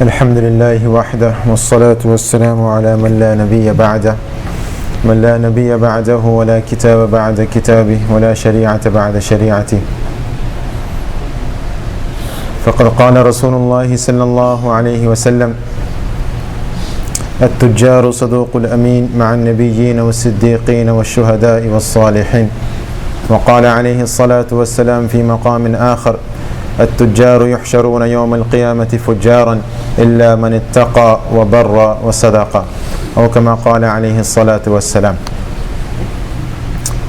الحمد لله وحده والصلاة والسلام على من لا نبي بعده ولا كتاب بعد كتابه ولا شريعة بعد شريعته. فقد قال رسول الله صلى الله عليه وسلم: التجار صدوق الأمين مع النبيين والصديقين والشهداء والصالحين. وقال عليه الصلاة والسلام في مقام آخر: التجار يحشرون يوم القيامة فجارا إلا من اتقى وبر وصدق. أو كما قال عليه الصلاة والسلام.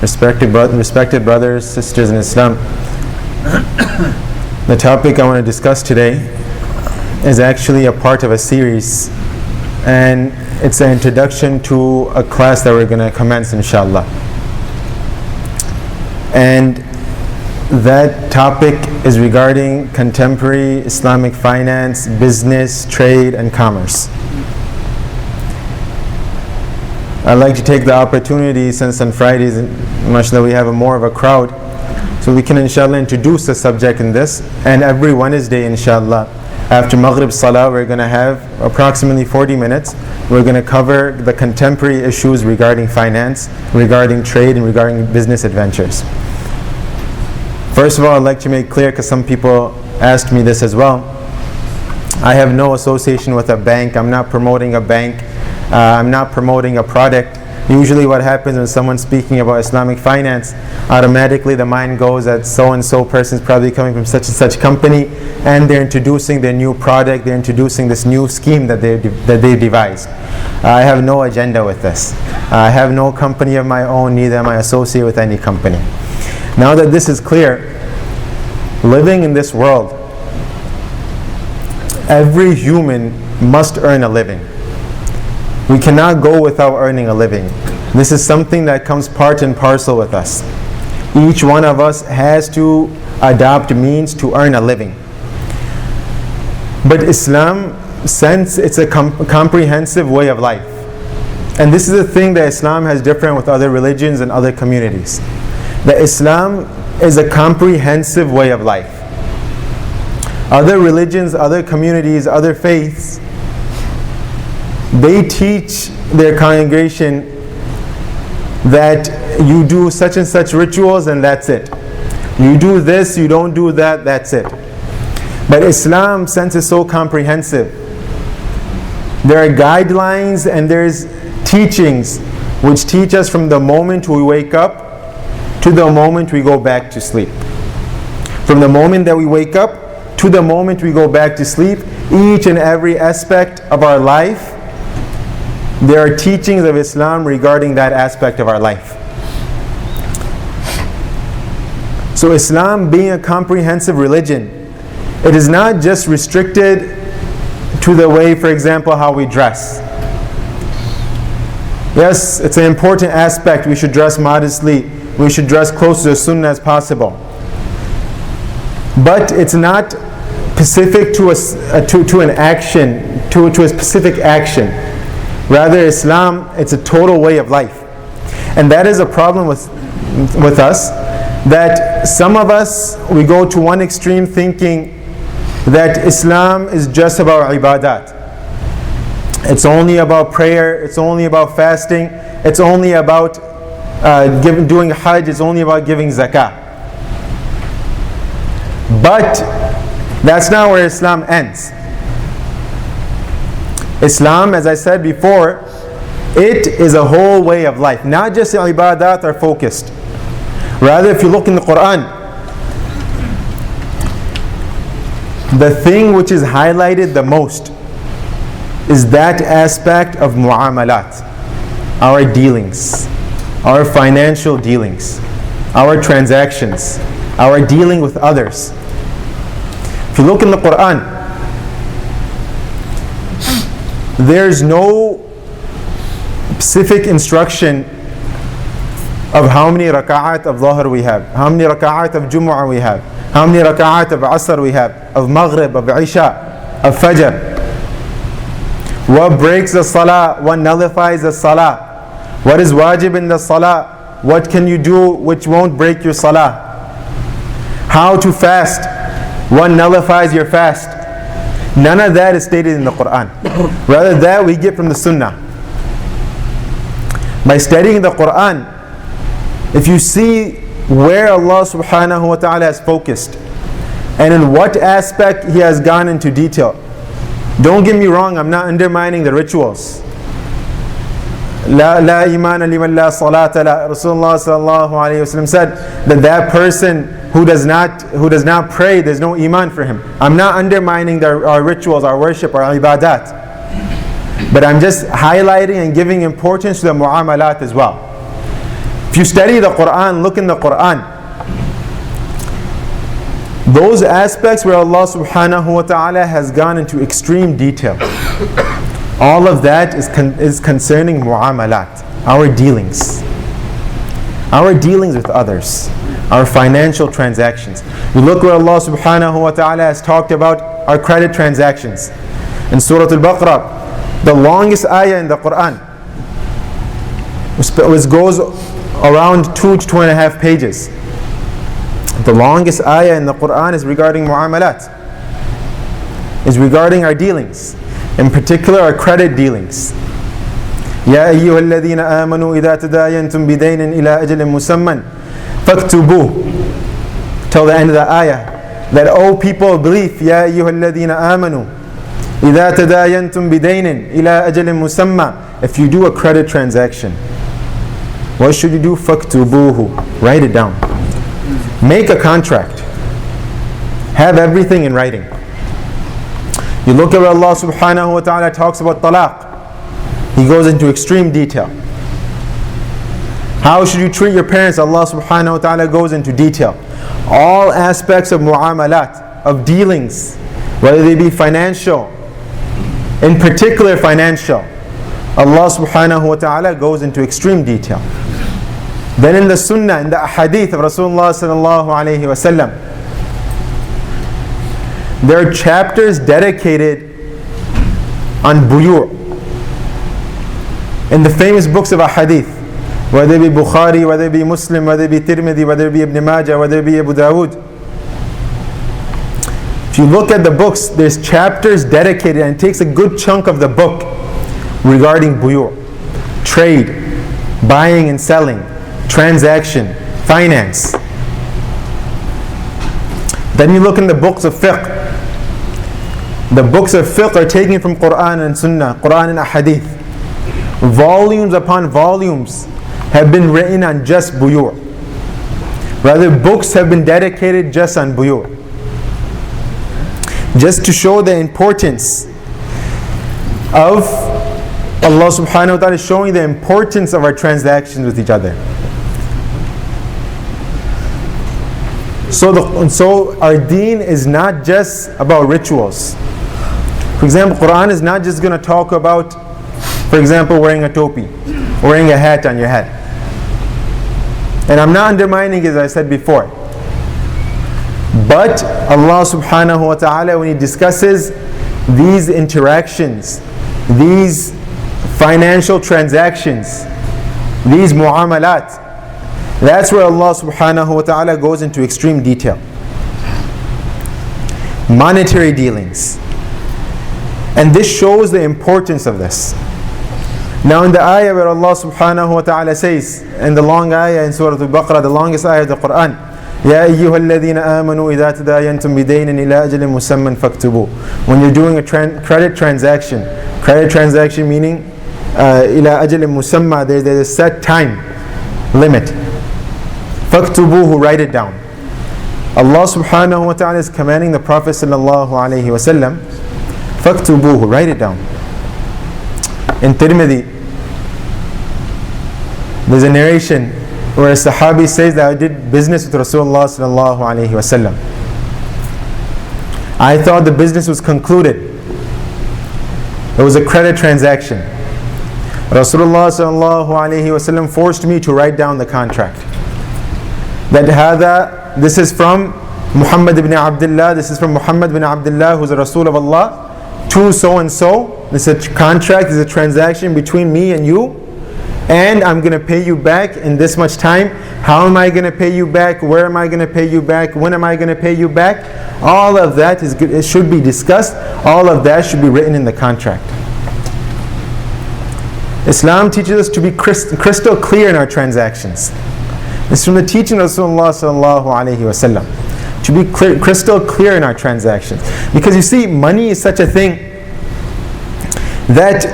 Respected brothers, sisters in Islam, the topic I want to discuss today is actually a part of a series, and it's an introduction to a class that we're going to commence, inshallah. And that topic is regarding contemporary Islamic finance, business, trade, and commerce. I'd like to take the opportunity, since on Fridays, mashallah, we have more of a crowd, so we can inshallah introduce the subject in this. And every Wednesday, inshallah, after Maghrib Salah, we're going to have approximately 40 minutes. We're going to cover the contemporary issues regarding finance, regarding trade, and regarding business adventures. First of all, I'd like to make clear, because some people asked me this as well, I have no association with a bank. I'm not promoting a bank. I'm not promoting a product. Usually what happens when someone's speaking about Islamic finance, automatically the mind goes that so-and-so person is probably coming from such and such company, and they're introducing their new product, they're introducing this new scheme that they devised. I have no agenda with this. I have no company of my own, neither am I associated with any company. Now that this is clear, living in this world, every human must earn a living. We cannot go without earning a living. This is something that comes part and parcel with us. Each one of us has to adopt means to earn a living. But Islam, since it's a comprehensive way of life, and this is the thing that Islam has different with other religions and other communities, that Islam is a comprehensive way of life. Other religions, other communities, other faiths, they teach their congregation that you do such and such rituals and that's it. You do this, you don't do that, that's it. But Islam, since it's so comprehensive, there are guidelines and there's teachings which teach us from the moment we wake up to the moment we go back to sleep. From the moment that we wake up to the moment we go back to sleep, each and every aspect of our life, there are teachings of Islam regarding that aspect of our life. So Islam, being a comprehensive religion, it is not just restricted to the way, for example, how we dress. Yes, it's an important aspect. We should dress modestly. We should dress close to the sunnah as possible. But it's not specific to an action, to a specific action. Rather, Islam, it's a total way of life. And that is a problem with us, that some of us, we go to one extreme thinking that Islam is just about ibadat. It's only about prayer, it's only about fasting, it's only about doing hajj, it's only about giving zakah. But that's not where Islam ends. Islam, as I said before, it is a whole way of life. Not just the ibadat are focused. Rather, if you look in the Qur'an, the thing which is highlighted the most is that aspect of mu'amalat, our dealings, our financial dealings, our transactions, our dealing with others. If you look in the Qur'an, there's no specific instruction of how many raka'at of Dhuhr we have, how many raka'at of Jumu'ah we have, how many raka'at of Asr we have, of Maghrib, of Isha, of Fajr. What breaks the Salah, what nullifies the Salah, what is wajib in the Salah, what can you do which won't break your Salah, how to fast, what nullifies your fast. None of that is stated in the Qur'an. Rather, that we get from the Sunnah. By studying the Qur'an, if you see where Allah subhanahu wa ta'ala has focused and in what aspect He has gone into detail. Don't get me wrong, I'm not undermining the rituals. La imana liman la salata la. Rasulullah sallallahu alayhi wa sallam said that person who does not pray, there's no iman for him. I'm not undermining our rituals, our worship, our ibadat. But I'm just highlighting and giving importance to the mu'amalat as well. If you study the Qur'an, look in the Qur'an, those aspects where Allah subhanahu wa ta'ala has gone into extreme detail, all of that is concerning mu'amalat, our dealings with others, our financial transactions. You look where Allah subhanahu wa ta'ala has talked about our credit transactions. In Surah Al-Baqarah, the longest ayah in the Qur'an, which goes around 2 to 2.5 pages. The longest ayah in the Qur'an is regarding mu'amalat, is regarding our dealings, in particular our credit dealings. يا أيها الذين آمنوا إذا تداينتم بدين إلى أجل مسمى فاكتبوه, till the end of the ayah, that O people of belief, يا أيها الذين آمنوا إذا تداينتم بدين إلى أجل مسمى, if you do a credit transaction, what should you do? فاكتبوه, write it down. Make a contract. Have everything in writing. You look at where Allah subhanahu wa ta'ala talks about talaq. He goes into extreme detail. How should you treat your parents? Allah subhanahu wa ta'ala goes into detail. All aspects of mu'amalat, of dealings, whether they be financial, in particular financial, Allah subhanahu wa ta'ala goes into extreme detail. Then in the sunnah, in the hadith of Rasulullah sallallahu alayhi wa sallam, there are chapters dedicated on buyu'. In the famous books of hadith, whether it be Bukhari, whether it be Muslim, whether it be Tirmidhi, whether it be Ibn Majah, whether it be Abu Dawood. If you look at the books, there's chapters dedicated, and it takes a good chunk of the book regarding buyu', trade, buying and selling, transaction, finance. Then you look in the books of fiqh. The books of fiqh are taken from Qur'an and Sunnah, Qur'an and Ahadith. Volumes upon volumes have been written on just buyu'. Rather, books have been dedicated just on buyu'. Just to show the importance of Allah subhanahu wa ta'ala, showing the importance of our transactions with each other. So our deen is not just about rituals. For example, Qur'an is not just going to talk about, for example, wearing a topi, wearing a hat on your head. And I'm not undermining, as I said before. But Allah subhanahu wa ta'ala, when He discusses these interactions, these financial transactions, these mu'amalat, that's where Allah subhanahu wa ta'ala goes into extreme detail. Monetary dealings. And this shows the importance of this. Now in the ayah where Allah subhanahu wa ta'ala says, in the long ayah in Surah Al-Baqarah, the longest ayah of the Qur'an, يَا أَيُّهَا الَّذِينَ آمَنُوا إِذَا تَدَايَنْتُمْ بِدَيْنٍ إِلَىٰ أَجَلٍ مُسَمًّى فَاكْتُبُوهُ. When you're doing a credit transaction meaning إِلَىٰ أَجَلٍ مُسَمًّى, there's a set time limit. فَاكْتُبُوهُ, write it down. Allah subhanahu wa ta'ala is commanding the Prophet sallallahu alayhi wa sallam, فَاكْتُبُوهُ, write it down. In Tirmidhi, there's a narration where a Sahabi says that I did business with Rasulullah sallallahu alayhi wa sallam. I thought the business was concluded. It was a credit transaction. Rasulullah sallallahu alayhi wa sallam forced me to write down the contract. That this is from Muhammad ibn Abdullah, this is from Muhammad ibn Abdullah, who's a Rasul of Allah, to so and so. This is a contract, this is a transaction between me and you. and I'm going to pay you back in this much time. How am I going to pay you back? Where am I going to pay you back? When am I going to pay you back? All of that is good. It should be discussed. All of that should be written in the contract. Islam teaches us to be crystal clear in our transactions. It's from the teaching of Rasulullah sallallahu alaihi wasallam to be crystal clear in our transactions. Because you see, money is such a thing that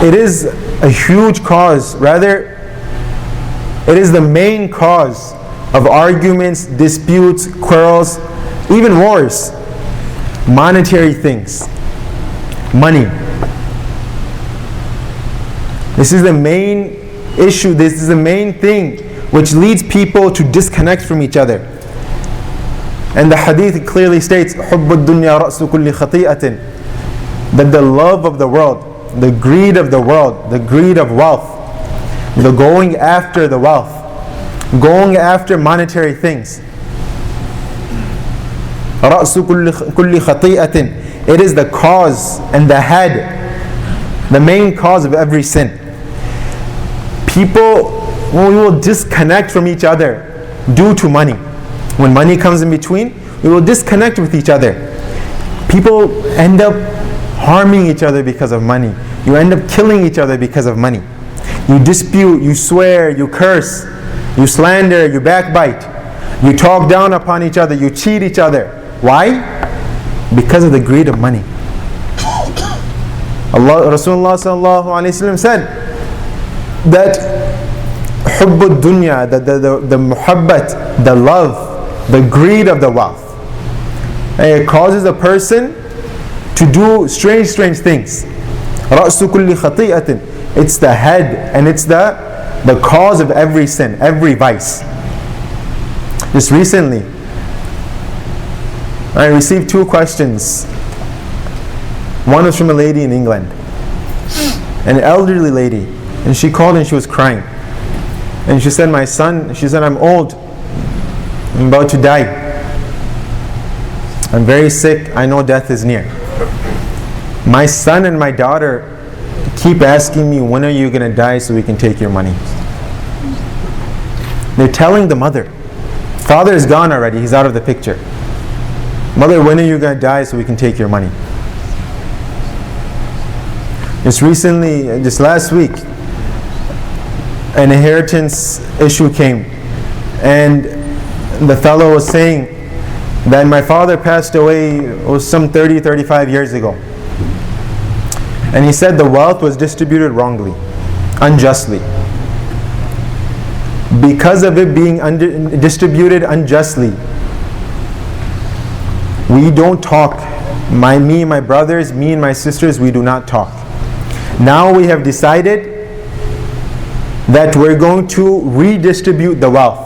it is a huge cause. Rather, it is the main cause of arguments, disputes, quarrels, even wars. Monetary things. Money. This is the main issue. This is the main thing which leads people to disconnect from each other. And the hadith clearly states, حُبُّ الدُّنْيَا رَأْسُ كُلِّ خَطِيئَةٍ, that the love of the world, the greed of the world, the greed of wealth, the going after the wealth, going after monetary things. رَأْسُ كُلِّ خَطِيئَةٍ, it is the cause and the head, the main cause of every sin. People, we will disconnect from each other due to money. When money comes in between, we will disconnect with each other. People end up harming each other because of money. You end up killing each other because of money. You dispute, you swear, you curse, you slander, you backbite, you talk down upon each other, you cheat each other. Why? Because of the greed of money. Rasulullah sallallahu alaihi wasallam said that hubb dunya, the muhabbat, the love, the greed of the wealth, and it causes a person to do strange things. رَأْسُ كُلِّ خَطِيئَةٍ, it's the head and it's the cause of every sin, every vice. Just recently, I received 2 questions. One was from a lady in England, an elderly lady, and she called and she was crying. And she said, my son, she said, I'm old, I'm about to die. I'm very sick, I know death is near. My son and my daughter keep asking me, when are you going to die so we can take your money? They're telling the mother. Father is gone already, he's out of the picture. Mother, when are you going to die so we can take your money? Just recently, just last week, an inheritance issue came, and the fellow was saying that my father passed away some 35 years ago, and he said the wealth was distributed wrongly, unjustly. Because of it being distributed unjustly, we don't talk. Me and my brothers, me and my sisters, we do not talk. Now we have decided that we're going to redistribute the wealth.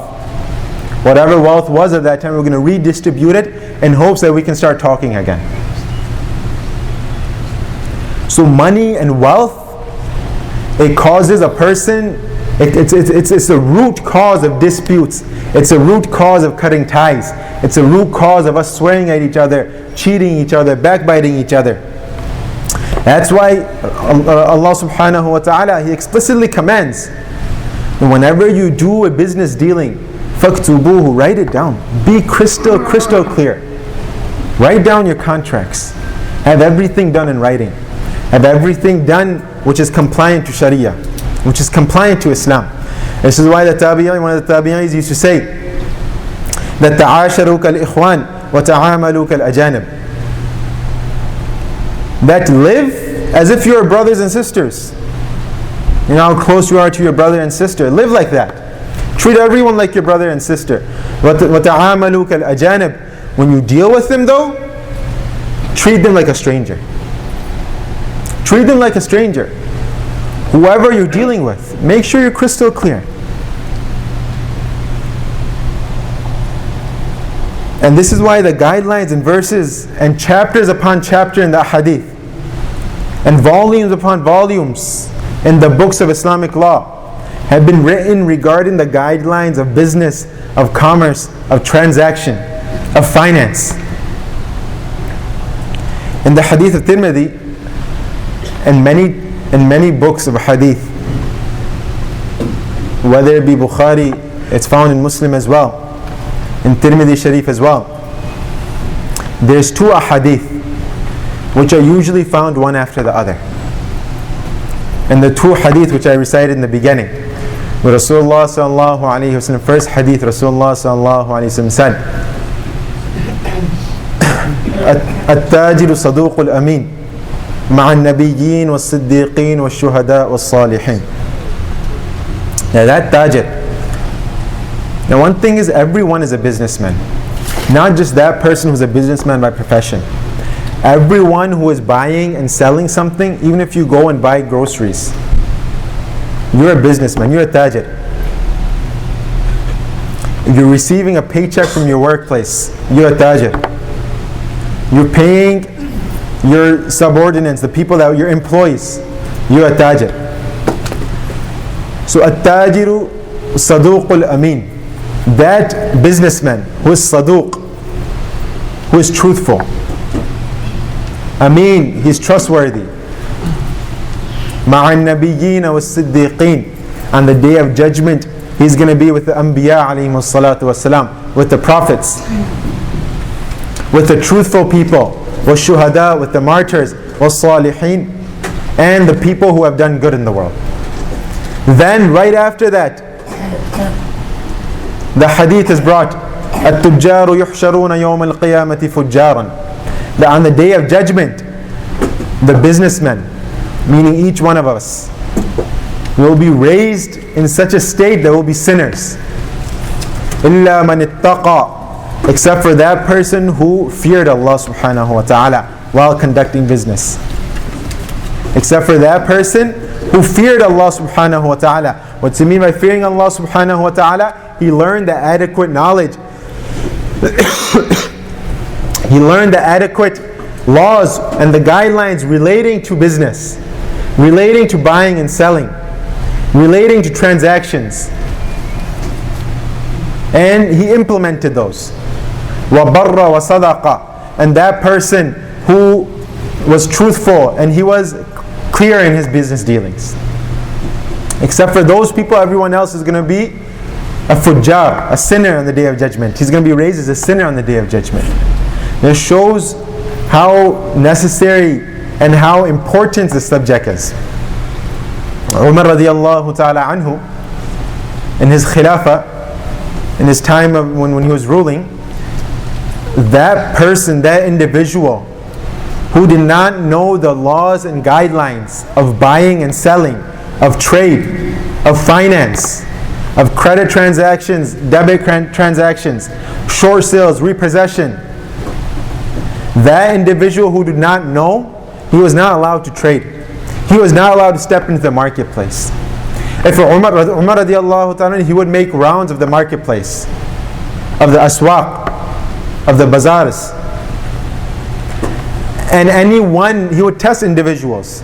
Whatever wealth was at that time, we're going to redistribute it in hopes that we can start talking again. So money and wealth, it causes a person, it's a root cause of disputes. It's a root cause of cutting ties. It's a root cause of us swearing at each other, cheating each other, backbiting each other. That's why Allah subhanahu wa ta'ala, He explicitly commands, whenever you do a business dealing, فَاكْتُبُوهُ, write it down. Be crystal clear. Write down your contracts. Have everything done in writing. Have everything done which is compliant to Sharia, which is compliant to Islam. This is why one of the tabi'ins used to say that تَعَاشَرُوا كَالْإِخْوَانِ وَتَعَامَلُوا كَالْأَجَانِبِ, that live as if you're brothers and sisters. You know how close you are to your brother and sister. Live like that. Treat everyone like your brother and sister. وَتَعَامَلُوا كَالْأَجَانِبِ, when you deal with them though, treat them like a stranger. Treat them like a stranger. Whoever you're dealing with, make sure you're crystal clear. And this is why the guidelines and verses and chapters upon chapter in the hadith and volumes upon volumes in the books of Islamic law have been written regarding the guidelines of business, of commerce, of transaction, of finance. In the hadith of Tirmidhi and many in many books of hadith, whether it be Bukhari, it's found in Muslim as well, in Tirmidhi Sharif as well. There's two ahadith which are usually found one after the other. And the two hadith which I recited in the beginning, where Rasulullah sallallahu alayhi wa sallam, first hadith, Rasulullah sallallahu alayhi wa sallam said, التاجر صدوق الأمين مع النبيين والصديقين والشهداء والصالحين. Now that tajir. Now one thing is, everyone is a businessman. Not just that person who's a businessman by profession. Everyone who is buying and selling something, even if you go and buy groceries, you're a businessman, you're a tajir. If you're receiving a paycheck from your workplace, you're a tajir. You're paying your subordinates, the people that your employees, you're a tajir. So at-tajiru saduqul amin. That businessman who is saduq, who is truthful. Amin, he's trustworthy. Ma'an nabiyyin wa siddiqeen. On the day of judgment, he's going to be with the anbiya alayhimu salatu wasalam, with the prophets, with the truthful people, wa shuhada, with the martyrs, wa salihin, and the people who have done good in the world. Then right after that, the hadith is brought, التجار يحشرون يوم القيامة فجارا. That on the day of judgment, the businessmen, meaning each one of us, will be raised in such a state that will be sinners. إلا من اتقى, except for that person who feared Allah subhanahu wa ta'ala while conducting business. Except for that person who feared Allah subhanahu wa ta'ala. What's it mean by fearing Allah subhanahu wa ta'ala? He learned the adequate knowledge. He learned the adequate laws and the guidelines relating to business, relating to buying and selling, relating to transactions. And he implemented those. وَبَرَّ وَصَدَقَ. And that person who was truthful and he was clear in his business dealings. Except for those people, everyone else is going to be a fujjar, a sinner on the day of judgment. He's going to be raised as a sinner on the day of judgment. This shows how necessary and how important the subject is. Umar radiallahu ta'ala anhu, in his khilafah, in his time of when he was ruling, that person, that individual who did not know the laws and guidelines of buying and selling, of trade, of finance, of credit transactions, debit transactions, short sales, repossession, that individual who did not know, he was not allowed to trade. He was not allowed to step into the marketplace. If Umar radiallahu ta'ala, he would make rounds of the marketplace, of the aswaq, of the bazaars. And he would test individuals.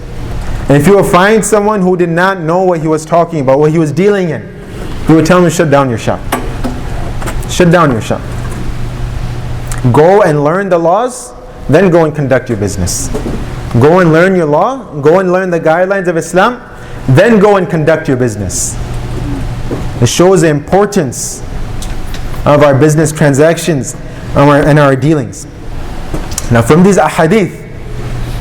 And if he would find someone who did not know what he was talking about, what he was dealing in, he would tell him, shut down your shop. Shut down your shop. Go and learn the laws, then go and conduct your business. Go and learn your law, go and learn the guidelines of Islam, then go and conduct your business. It shows the importance of our business transactions and our dealings. Now from these ahadith,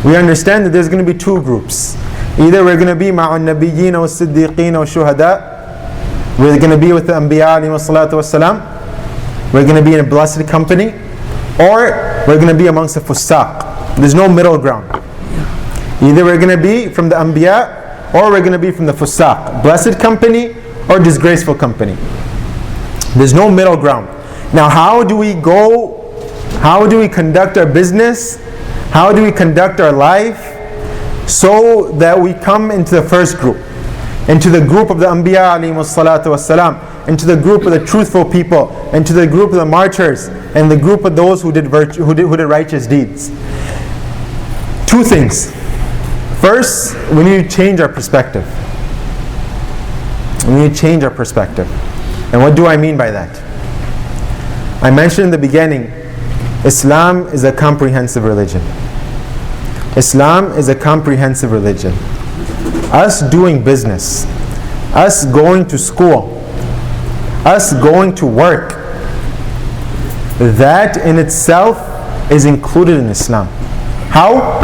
we understand that there's going to be two groups. Either we're going to be ma'an nabiyyin wa siddiqeen wa shuhada, we're going to be with the anbiya alayhi salatu wassalam, we're going to be in a blessed company, or we're going to be amongst the fusaq. There's no middle ground. Either we're going to be from the anbiya, or we're going to be from the fusaq, blessed company or disgraceful company. There's no middle ground. Now how do we conduct our business? How do we conduct our life so that we come into the first group, into the group of the anbiya alayhimu salatu wassalam, into the group of the truthful people, into the group of the martyrs, and the group of those who did righteous deeds? Two things. First, we need to change our perspective. We need to change our perspective. And what do I mean by that? I mentioned in the beginning, Islam is a comprehensive religion. Islam is a comprehensive religion. us doing business, us going to school, us going to work, that in itself is included in Islam. How?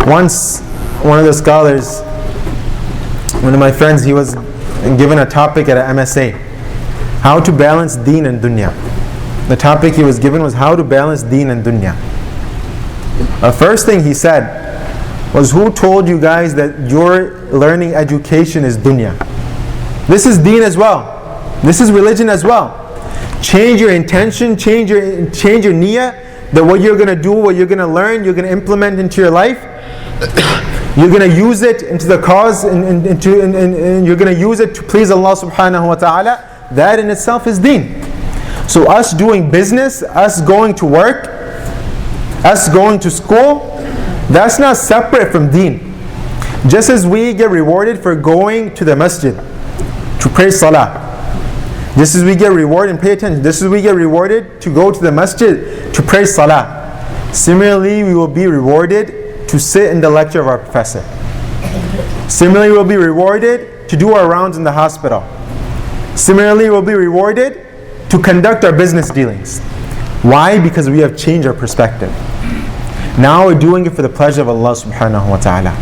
Once, one of the scholars, one of my friends, he was given a topic at an MSA, how to balance deen and dunya. The topic he was given was how to balance deen and dunya. The first thing he said was, who told you guys that your learning education is dunya? This is deen as well. This is religion as well. Change your intention, change your niyyah, that what you're going to do, what you're going to learn, you're going to implement into your life. You're going to use it into the cause, and you're going to use it to please Allah subhanahu wa ta'ala. That in itself is deen. So us doing business, us going to work, us going to school, that's not separate from deen. Just as we get rewarded for going to the masjid to pray salah, just as we get rewarded, and pay attention, just as we get rewarded to go to the masjid to pray salah, similarly we will be rewarded to sit in the lecture of our professor. Similarly we'll be rewarded to do our rounds in the hospital. Similarly we'll be rewarded to conduct our business dealings. Why? Because we have changed our perspective. Now we're doing it for the pleasure of Allah subhanahu wa ta'ala.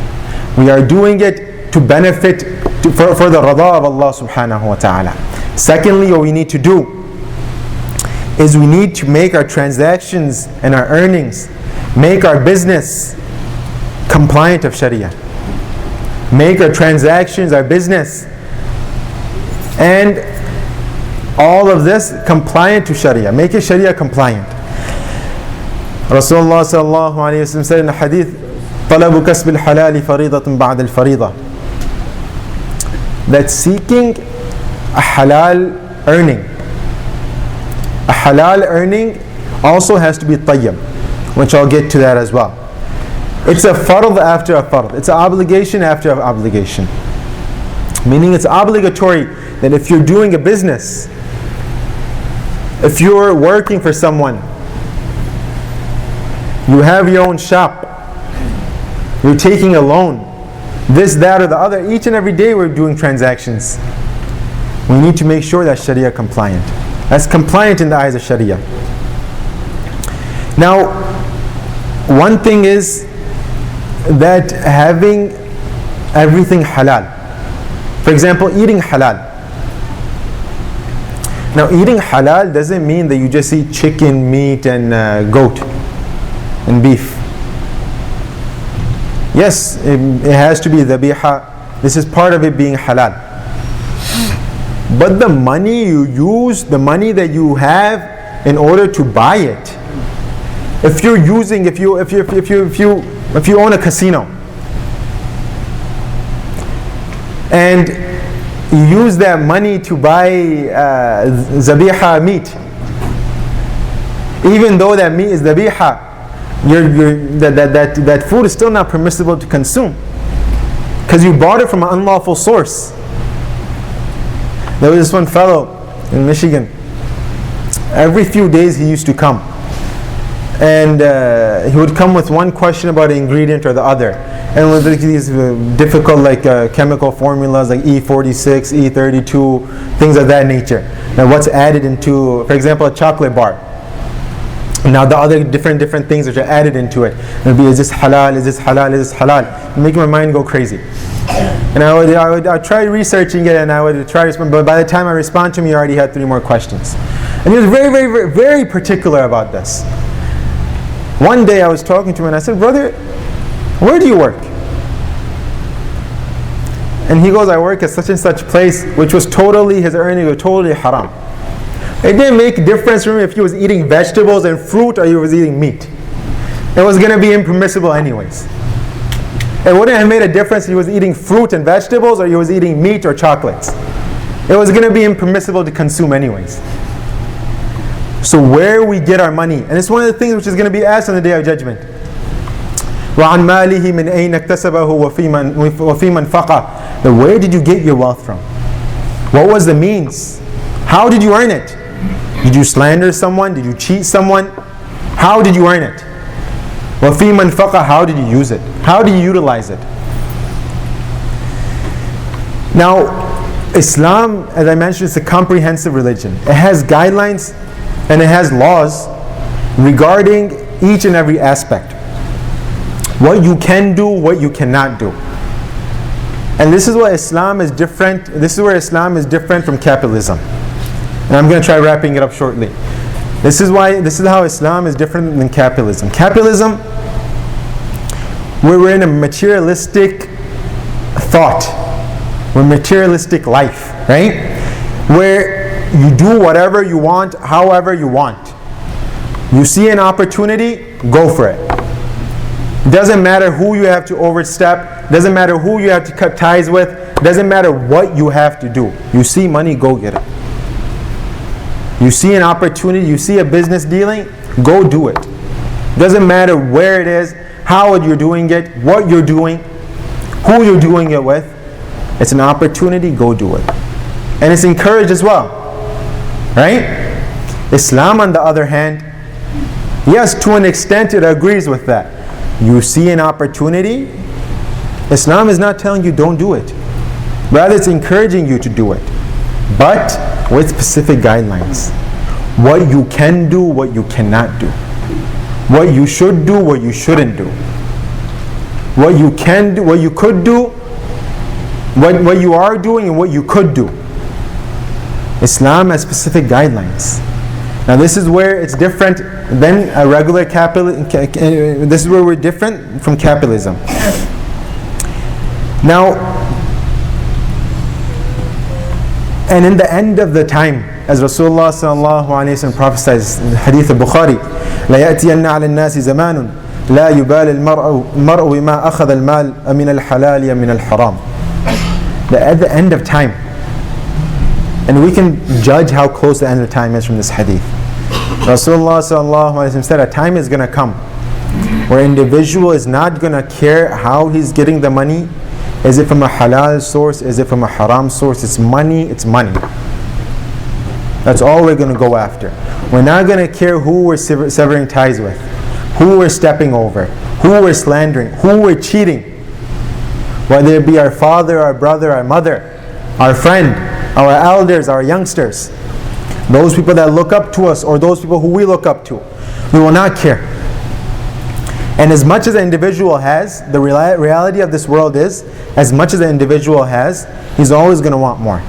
We are doing it to benefit, for the rada of Allah subhanahu wa ta'ala. Secondly, what we need to do is we need to make our transactions and our earnings, make our business compliant of Sharia. Make our transactions, our business, and all of this compliant to Sharia. Make it Sharia compliant. Rasulullah sallallahu alayhi wa sallam said in the hadith, طَلَبُ كَسْبِ الْحَلَالِ فَرِيضَةٌ بَعْدَ الْفَرِيضَةِ, that seeking a halal earning also has to be tayyib, which I'll get to that as well. It's a fard after a fard. It's an obligation after an obligation. Meaning it's obligatory that if you're doing a business, if you're working for someone, you have your own shop, you're taking a loan, this, that, or the other, each and every day we're doing transactions. We need to make sure that's Sharia compliant. That's compliant in the eyes of Sharia. Now, one thing is that having everything halal. For example, eating halal. Now, eating halal doesn't mean that you just eat chicken, meat, and goat, and beef. Yes, it has to be dhabiha. This is part of it being halal. But the money you use, the money that you have in order to buy it, if you own a casino and you use that money to buy zabiha meat, even though that meat is zabiha, that food is still not permissible to consume because you bought it from an unlawful source. There was this one fellow in Michigan. Every few days he used to come, and he would come with one question about an ingredient or the other, and with these difficult chemical formulas like E46, E32, things of that nature. Now what's added into, for example, a chocolate bar. Now the other different things which are added into it. It would be, is this halal, is this halal, is this halal? Making my mind go crazy. And I would try researching it, and I would try to respond, but by the time I respond to him, he already had 3 more questions. And he was very, very, very, very particular about this. One day I was talking to him and I said, brother, where do you work? And he goes, I work at such and such place, which was totally, his earnings were totally haram. It didn't make a difference for him if he was eating vegetables and fruit or he was eating meat. It was going to be impermissible anyways. It wouldn't have made a difference if he was eating fruit and vegetables or he was eating meat or chocolates. It was going to be impermissible to consume anyways. So where we get our money, and it's one of the things which is going to be asked on the Day of Judgment. وَعَنْ مَالِهِ مِنْ أَيْنَ اكْتَسَبَهُ وَفِي مَنْ فَقَى. Where did you get your wealth from? What was the means? How did you earn it? Did you slander someone? Did you cheat someone? How did you earn it? وَفِي مَنْفَقَةٍ, how did you use it? How do you utilize it? Now, Islam, as I mentioned, is a comprehensive religion. It has guidelines and it has laws regarding each and every aspect. What you can do, what you cannot do. And this is why Islam is different. This is where Islam is different from capitalism. And I'm going to try wrapping it up shortly. This is how Islam is different than capitalism. Capitalism, we're in a materialistic thought. We're materialistic life, right? Where you do whatever you want, however you want. You see an opportunity, go for it. Doesn't matter who you have to overstep, doesn't matter who you have to cut ties with, doesn't matter what you have to do. You see money, go get it. You see an opportunity, you see a business dealing, go do it. Doesn't matter where it is, how you're doing it, what you're doing, who you're doing it with. It's an opportunity, go do it. And it's encouraged as well. Right? Islam, on the other hand, yes, to an extent it agrees with that. You see an opportunity, Islam is not telling you don't do it. Rather, it's encouraging you to do it. But with specific guidelines. What you can do, what you cannot do. What you should do, what you shouldn't do. What you can do, what you could do, what you are doing and what you could do. Islam has specific guidelines. Now this is where it's different than a regular capitalism. This is where we're different from capitalism. Now, and in the end of the time, as Rasulullah sallallahu alaihi wasallam prophesies in the hadith of Bukhari, لا يأتين على الناس زمان لا يبالي المرء بما أخذ المال من الحلال من الحرام. At the end of time, and we can judge how close the end of time is from this hadith. Rasulullah sallallahu alaihi wasallam said a time is going to come where individual is not going to care how he's getting the money. Is it from a halal source? Is it from a haram source? It's money, it's money. That's all we're going to go after. We're not going to care who we're severing ties with, who we're stepping over, who we're slandering, who we're cheating. Whether it be our father, our brother, our mother, our friend, our elders, our youngsters, those people that look up to us or those people who we look up to, we will not care. And as much as the individual has, the reality of this world is, as much as the individual has, he's always going to want more.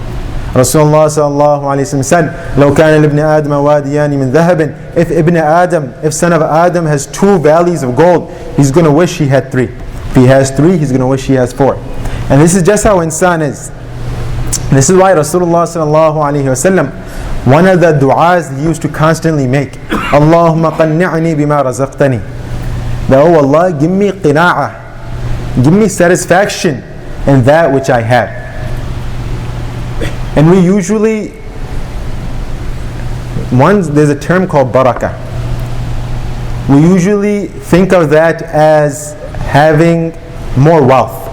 Rasulullah sallallahu alaihi wasallam said, لو كان لابن آدم واديان من ذهب, if son of Adam has 2 valleys of gold, he's going to wish he had 3. If he has 3, he's going to wish he has 4. And this is just how insan is. This is why Rasulullah sallallahu alaihi wasallam, one of the du'as he used to constantly make, Allahumma qanni'ni bima razaqtani. That, oh Allah, give me qina'ah, give me satisfaction in that which I have. And we usually, there's a term called barakah. We usually think of that as having more wealth.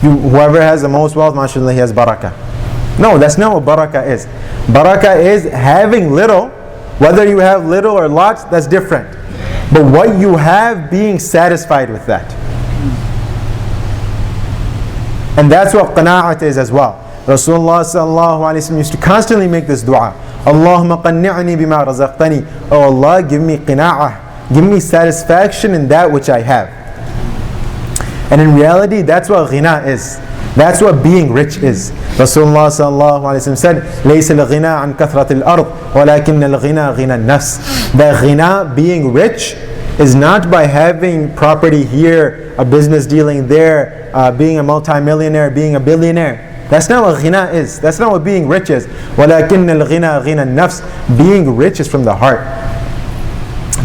Whoever has the most wealth, mashallah, he has barakah. No, that's not what barakah is. Barakah is having little, whether you have little or lots, that's different. But what you have, being satisfied with that. And that's what qana'at is as well. Rasulullah sallallahu alaihi wasallam used to constantly make this dua. Allahumma qanni'ni bima razaqtani. Oh Allah, give me qina'ah, give me satisfaction in that which I have. And in reality, that's what ghina is. That's what being rich is. Rasulullah sallallahu alaihi wasallam said, لَيْسَ الْغِنَى عَنْ كَثْرَةِ الْأَرْضِ وَلَكِنَّ الْغِنَى غِنَى النَّفْسِ. That ghina, being rich, is not by having property here, a business dealing there, being a multimillionaire, being a billionaire. That's not what ghina is. That's not what being rich is. وَلَكِنَّ الْغِنَى غِنَى النَّفْسِ. Being rich is from the heart.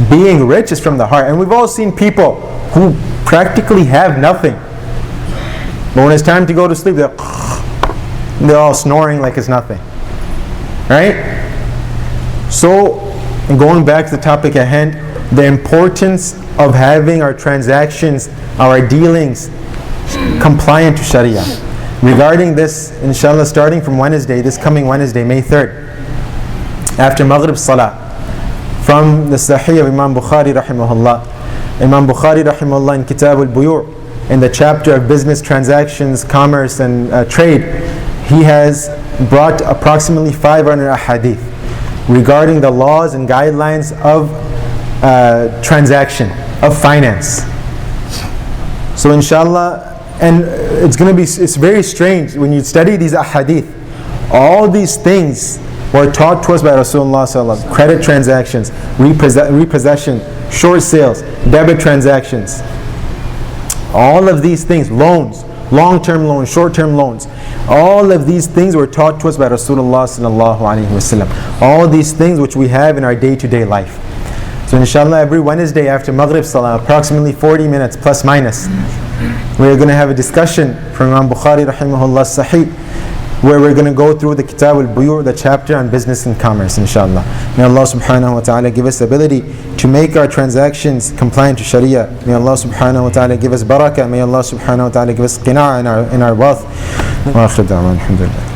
Being rich is from the heart. And we've all seen people who practically have nothing. But when it's time to go to sleep, they're all snoring like it's nothing. Right? So, going back to the topic at hand, the importance of having our transactions, our dealings compliant to Sharia. Regarding this, inshallah, starting from Wednesday, this coming Wednesday, May 3rd, after Maghrib Salah, from the Sahih of Imam Bukhari rahimahullah, Imam Bukhari rahimahullah in Kitab al-Buyu', in the chapter of business transactions, commerce and trade, he has brought approximately 500 ahadith regarding the laws and guidelines of transaction, of finance. So inshallah, and it's very strange when you study these ahadith, all these things were taught to us by Rasulullah sallallahu alaihi wasallam. Credit transactions, repossession, short sales, debit transactions, all of these things, loans, long-term loans, short-term loans, all of these things were taught to us by Rasulullah sallallahu alaihi wasallam. All these things which we have in our day-to-day life. So inshallah, every Wednesday after Maghrib Salah, approximately 40 minutes plus minus, we're going to have a discussion from Imam Bukhari rahimahullah Sahih, where we're going to go through the Kitab al-Buyu', the chapter on business and commerce, inshallah. May Allah subhanahu wa ta'ala give us the ability to make our transactions compliant to Sharia. May Allah subhanahu wa ta'ala give us barakah. May Allah subhanahu wa ta'ala give us qina' in our wealth. Wa akhir da'wan, alhamdulillah.